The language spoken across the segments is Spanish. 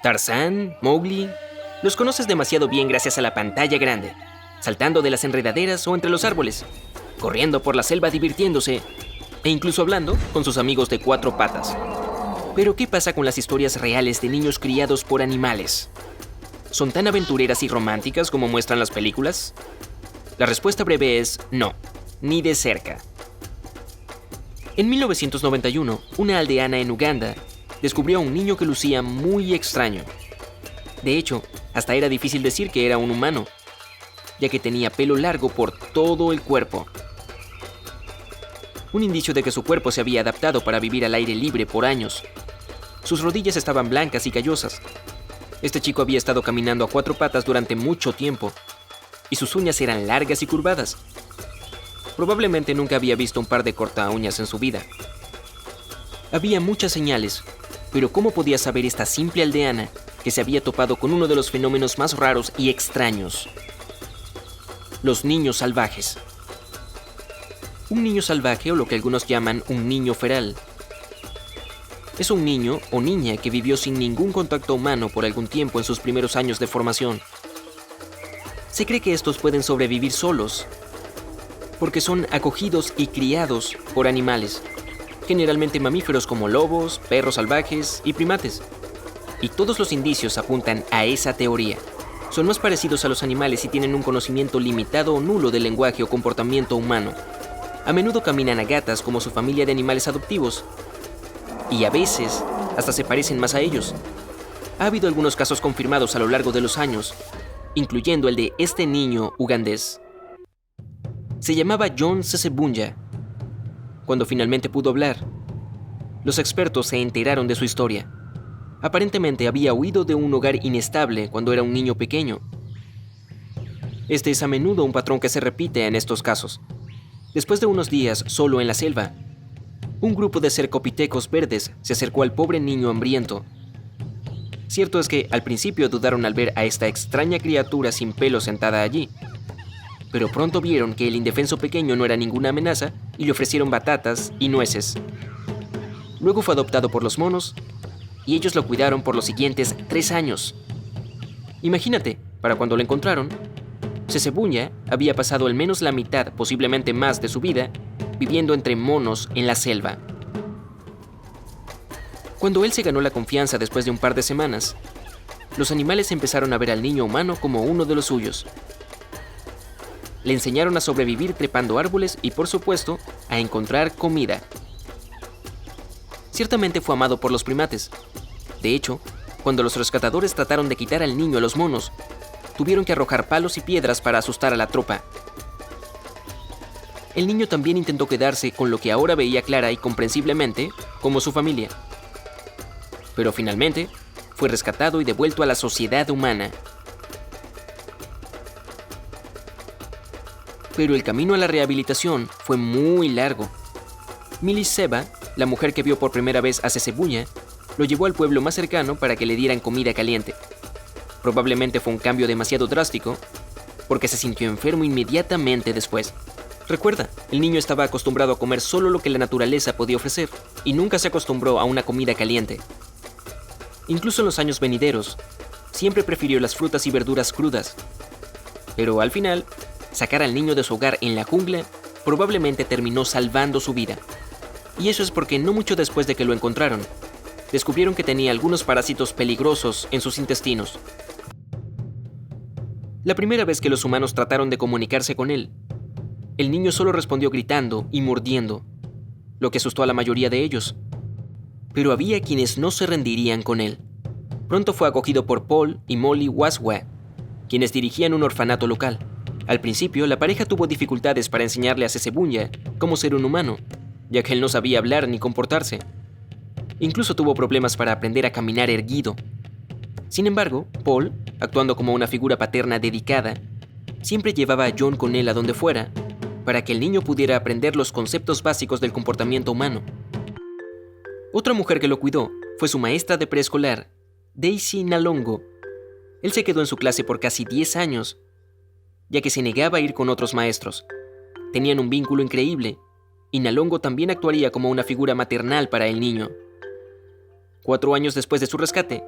Tarzán, Mowgli, los conoces demasiado bien gracias a la pantalla grande, saltando de las enredaderas o entre los árboles, corriendo por la selva divirtiéndose e incluso hablando con sus amigos de cuatro patas. Pero ¿qué pasa con las historias reales de niños criados por animales? ¿Son tan aventureras y románticas como muestran las películas? La respuesta breve es no, ni de cerca. En 1991, una aldeana en Uganda descubrió a un niño que lucía muy extraño. De hecho, hasta era difícil decir que era un humano, ya que tenía pelo largo por todo el cuerpo. Un indicio de que su cuerpo se había adaptado para vivir al aire libre por años. Sus rodillas estaban blancas y callosas. Este chico había estado caminando a cuatro patas durante mucho tiempo, y sus uñas eran largas y curvadas. Probablemente nunca había visto un par de corta uñas en su vida. Había muchas señales, pero ¿cómo podía saber esta simple aldeana que se había topado con uno de los fenómenos más raros y extraños? Los niños salvajes. Un niño salvaje, o lo que algunos llaman un niño feral, es un niño o niña que vivió sin ningún contacto humano por algún tiempo en sus primeros años de formación. Se cree que estos pueden sobrevivir solos, porque son acogidos y criados por animales, generalmente mamíferos como lobos, perros salvajes y primates. Y todos los indicios apuntan a esa teoría. Son más parecidos a los animales y tienen un conocimiento limitado o nulo del lenguaje o comportamiento humano. A menudo caminan a gatas como su familia de animales adoptivos, y a veces hasta se parecen más a ellos. Ha habido algunos casos confirmados a lo largo de los años, incluyendo el de este niño ugandés. Se llamaba John Ssebunya. Cuando finalmente pudo hablar, los expertos se enteraron de su historia. Aparentemente había huido de un hogar inestable cuando era un niño pequeño. Este es a menudo un patrón que se repite en estos casos. Después de unos días solo en la selva, un grupo de cercopitecos verdes se acercó al pobre niño hambriento. Cierto es que al principio dudaron al ver a esta extraña criatura sin pelo sentada allí, pero pronto vieron que el indefenso pequeño no era ninguna amenaza y le ofrecieron batatas y nueces. Luego fue adoptado por los monos y ellos lo cuidaron por los siguientes 3 años. Imagínate, para cuando lo encontraron, Ssebunya había pasado al menos la mitad, posiblemente más, de su vida viviendo entre monos en la selva. Cuando él se ganó la confianza después de un par de semanas, los animales empezaron a ver al niño humano como uno de los suyos. Le enseñaron a sobrevivir trepando árboles y, por supuesto, a encontrar comida. Ciertamente fue amado por los primates. De hecho, cuando los rescatadores trataron de quitar al niño a los monos, tuvieron que arrojar palos y piedras para asustar a la tropa. El niño también intentó quedarse con lo que ahora veía clara y comprensiblemente como su familia. Pero finalmente, fue rescatado y devuelto a la sociedad humana. Pero el camino a la rehabilitación fue muy largo. Millie Seba, la mujer que vio por primera vez a Ssebunya, lo llevó al pueblo más cercano para que le dieran comida caliente. Probablemente fue un cambio demasiado drástico, porque se sintió enfermo inmediatamente después. Recuerda, el niño estaba acostumbrado a comer solo lo que la naturaleza podía ofrecer, y nunca se acostumbró a una comida caliente. Incluso en los años venideros, siempre prefirió las frutas y verduras crudas. Pero al final, sacar al niño de su hogar en la jungla probablemente terminó salvando su vida. Y eso es porque no mucho después de que lo encontraron, descubrieron que tenía algunos parásitos peligrosos en sus intestinos. La primera vez que los humanos trataron de comunicarse con él, el niño solo respondió gritando y mordiendo, lo que asustó a la mayoría de ellos. Pero había quienes no se rendirían con él. Pronto fue acogido por Paul y Molly Waswa, quienes dirigían un orfanato local. Al principio, la pareja tuvo dificultades para enseñarle a Ssebunya cómo ser un humano, ya que él no sabía hablar ni comportarse. Incluso tuvo problemas para aprender a caminar erguido. Sin embargo, Paul, actuando como una figura paterna dedicada, siempre llevaba a John con él a donde fuera, para que el niño pudiera aprender los conceptos básicos del comportamiento humano. Otra mujer que lo cuidó fue su maestra de preescolar, Daisy Nalongo. Él se quedó en su clase por casi 10 años, ya que se negaba a ir con otros maestros. Tenían un vínculo increíble, y Nalongo también actuaría como una figura maternal para el niño. 4 años después de su rescate,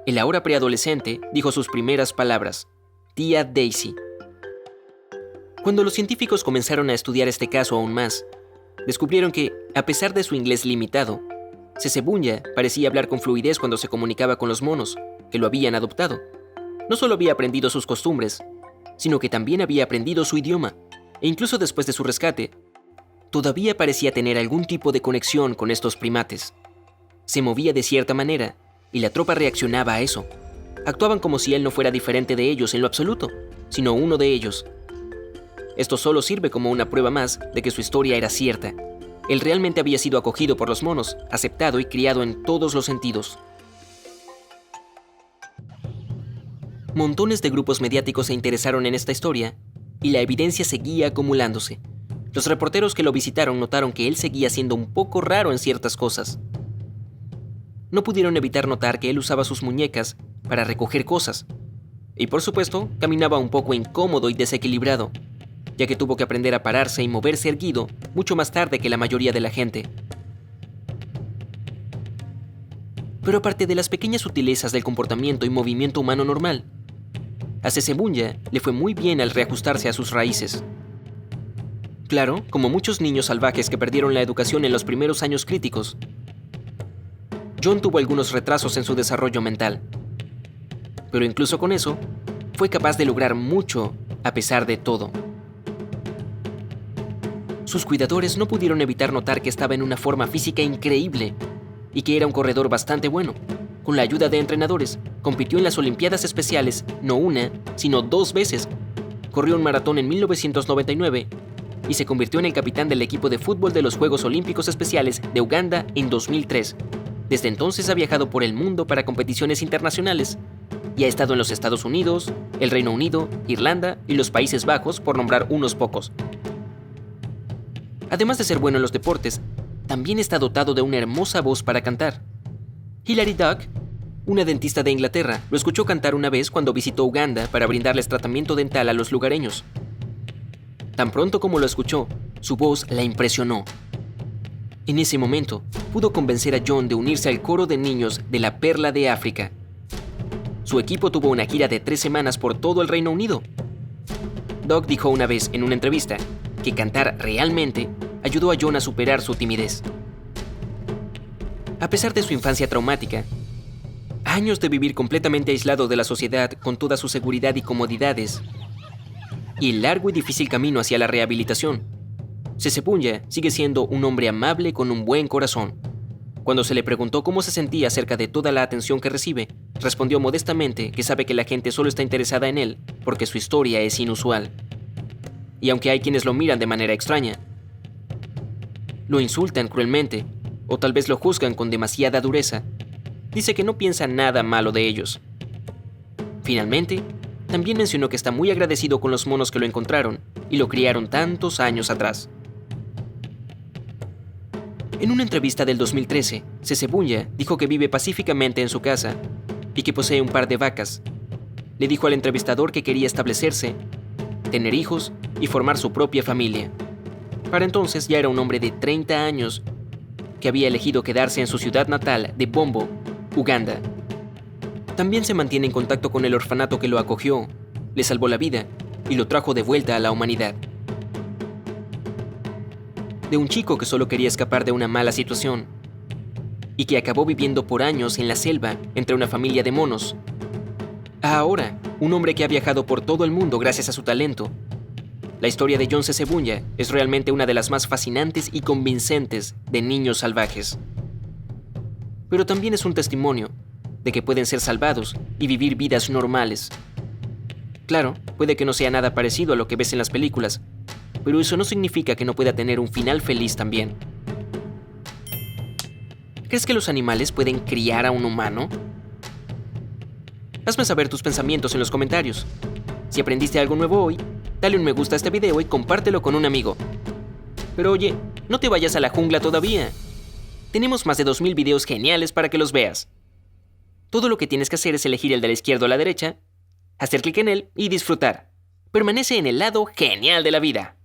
el ahora preadolescente dijo sus primeras palabras: "Tía Daisy". Cuando los científicos comenzaron a estudiar este caso aún más, descubrieron que, a pesar de su inglés limitado, Sesebunya parecía hablar con fluidez cuando se comunicaba con los monos, que lo habían adoptado. No solo había aprendido sus costumbres, sino que también había aprendido su idioma, e incluso después de su rescate, todavía parecía tener algún tipo de conexión con estos primates. Se movía de cierta manera, y la tropa reaccionaba a eso. Actuaban como si él no fuera diferente de ellos en lo absoluto, sino uno de ellos. Esto solo sirve como una prueba más de que su historia era cierta. Él realmente había sido acogido por los monos, aceptado y criado en todos los sentidos. Montones de grupos mediáticos se interesaron en esta historia, y la evidencia seguía acumulándose. Los reporteros que lo visitaron notaron que él seguía siendo un poco raro en ciertas cosas. No pudieron evitar notar que él usaba sus muñecas para recoger cosas, y por supuesto, caminaba un poco incómodo y desequilibrado, ya que tuvo que aprender a pararse y moverse erguido mucho más tarde que la mayoría de la gente. Pero aparte de las pequeñas sutilezas del comportamiento y movimiento humano normal, a Sesebunya le fue muy bien al reajustarse a sus raíces. Claro, como muchos niños salvajes que perdieron la educación en los primeros años críticos, John tuvo algunos retrasos en su desarrollo mental. Pero incluso con eso, fue capaz de lograr mucho a pesar de todo. Sus cuidadores no pudieron evitar notar que estaba en una forma física increíble y que era un corredor bastante bueno. Con la ayuda de entrenadores, compitió en las Olimpiadas Especiales no una, sino 2 veces. Corrió un maratón en 1999 y se convirtió en el capitán del equipo de fútbol de los Juegos Olímpicos Especiales de Uganda en 2003. Desde entonces ha viajado por el mundo para competiciones internacionales y ha estado en los Estados Unidos, el Reino Unido, Irlanda y los Países Bajos, por nombrar unos pocos. Además de ser bueno en los deportes, también está dotado de una hermosa voz para cantar. Hilary Duck, una dentista de Inglaterra, lo escuchó cantar una vez cuando visitó Uganda para brindarles tratamiento dental a los lugareños. Tan pronto como lo escuchó, su voz la impresionó. En ese momento, pudo convencer a John de unirse al coro de niños de la Perla de África. Su equipo tuvo una gira de 3 semanas por todo el Reino Unido. Doug dijo una vez en una entrevista que cantar realmente ayudó a John a superar su timidez. A pesar de su infancia traumática, años de vivir completamente aislado de la sociedad con toda su seguridad y comodidades, y el largo y difícil camino hacia la rehabilitación, Sesebunya sigue siendo un hombre amable con un buen corazón. Cuando se le preguntó cómo se sentía acerca de toda la atención que recibe, respondió modestamente que sabe que la gente solo está interesada en él porque su historia es inusual. Y aunque hay quienes lo miran de manera extraña, lo insultan cruelmente, o tal vez lo juzgan con demasiada dureza, dice que no piensa nada malo de ellos. Finalmente, también mencionó que está muy agradecido con los monos que lo encontraron y lo criaron tantos años atrás. En una entrevista del 2013, Sesebunya dijo que vive pacíficamente en su casa y que posee un par de vacas. Le dijo al entrevistador que quería establecerse, tener hijos y formar su propia familia. Para entonces ya era un hombre de 30 años que había elegido quedarse en su ciudad natal de Bombo, Uganda. También se mantiene en contacto con el orfanato que lo acogió, le salvó la vida y lo trajo de vuelta a la humanidad. De un chico que solo quería escapar de una mala situación y que acabó viviendo por años en la selva entre una familia de monos, a ahora un hombre que ha viajado por todo el mundo gracias a su talento. La historia de John Sesebunya es realmente una de las más fascinantes y convincentes de niños salvajes. Pero también es un testimonio de que pueden ser salvados y vivir vidas normales. Claro, puede que no sea nada parecido a lo que ves en las películas, pero eso no significa que no pueda tener un final feliz también. ¿Crees que los animales pueden criar a un humano? Hazme saber tus pensamientos en los comentarios. Si aprendiste algo nuevo hoy, dale un me gusta a este video y compártelo con un amigo. Pero oye, no te vayas a la jungla todavía. Tenemos más de 2000 videos geniales para que los veas. Todo lo que tienes que hacer es elegir el de la izquierda o la derecha, hacer clic en él y disfrutar. Permanece en el lado genial de la vida.